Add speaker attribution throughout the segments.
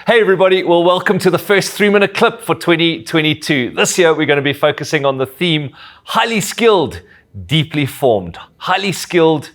Speaker 1: Hey everybody, well welcome to the first 3-minute clip for 2022. This year we're going to be focusing on the theme, highly skilled, deeply formed. Highly skilled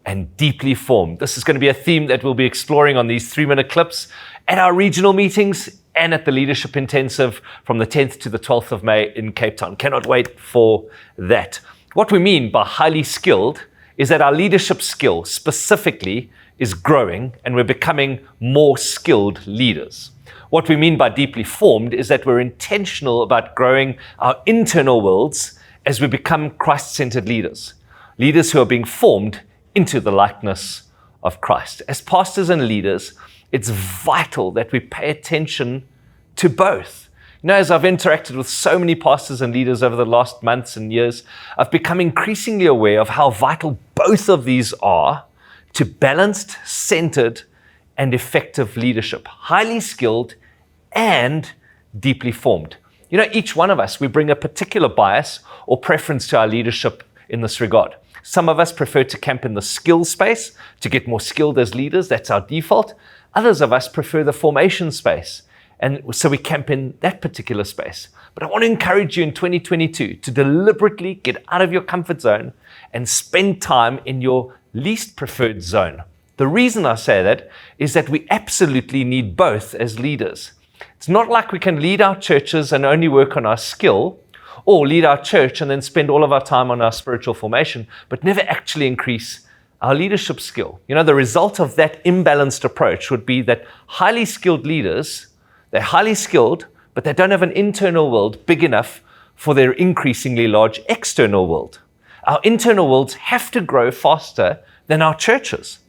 Speaker 1: and deeply formed. This is going to be a theme that we'll be exploring on these 3-minute clips at our regional meetings and at the Leadership Intensive from the 10th to the 12th of May in Cape Town. Cannot wait for that. What we mean by highly skilled is that our leadership skill specifically is growing and we're becoming more skilled leaders. What we mean by deeply formed is that we're intentional about growing our internal worlds as we become Christ-centered leaders. Leaders who are being formed into the likeness of Christ. As pastors and leaders, it's vital that we pay attention to both. You know, as I've interacted with so many pastors and leaders over the last months and years, I've become increasingly aware of how vital both of these are to balanced, centered, and effective leadership. Highly skilled and deeply formed. You know, each one of us, we bring a particular bias or preference to our leadership in this regard. Some of us prefer to camp in the skill space to get more skilled as leaders. That's our default. Others of us prefer the formation space. And so we camp in that particular space. But I want to encourage you in 2022 to deliberately get out of your comfort zone and spend time in your least preferred zone. The reason I say that is that we absolutely need both as leaders. It's not like we can lead our churches and only work on our skill, or lead our church and then spend all of our time on our spiritual formation, but never actually increase our leadership skill. You know, the result of that imbalanced approach would be that highly skilled leaders, they're highly skilled, but they don't have an internal world big enough for their increasingly large external world. Our internal worlds have to grow faster than our churches.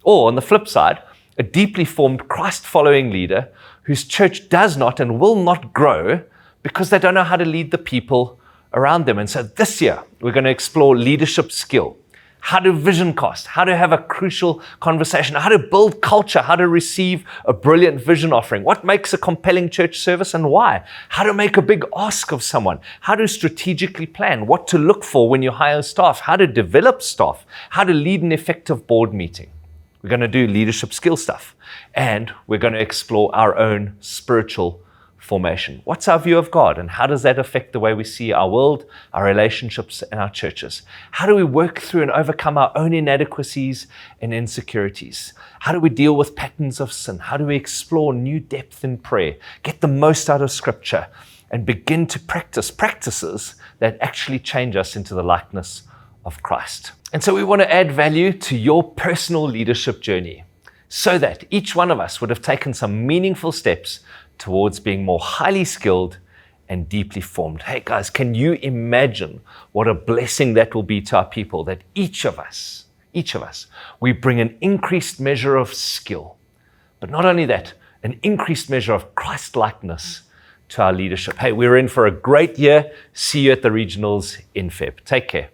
Speaker 1: Or on the flip side, a deeply formed Christ-following leader whose church does not and will not grow because they don't know how to lead the people around them. And so this year, we're going to explore leadership skill. How to vision cast, how to have a crucial conversation, how to build culture, how to receive a brilliant vision offering, what makes a compelling church service and why, how to make a big ask of someone, how to strategically plan, what to look for when you hire staff, how to develop staff, how to lead an effective board meeting. We're going to do leadership skill stuff, and we're going to explore our own spiritual formation. What's our view of God, and how does that affect the way we see our world, our relationships, and our churches? How do we work through and overcome our own inadequacies and insecurities? How do we deal with patterns of sin? How do we explore new depth in prayer, get the most out of Scripture, and begin to practice practices that actually change us into the likeness of Christ? And so we want to add value to your personal leadership journey so that each one of us would have taken some meaningful steps towards being more highly skilled and deeply formed. Hey guys, can you imagine what a blessing that will be to our people, that each of us, we bring an increased measure of skill, but not only that, an increased measure of Christ-likeness to our leadership. Hey, we're in for a great year. See you at the regionals in Feb. Take care.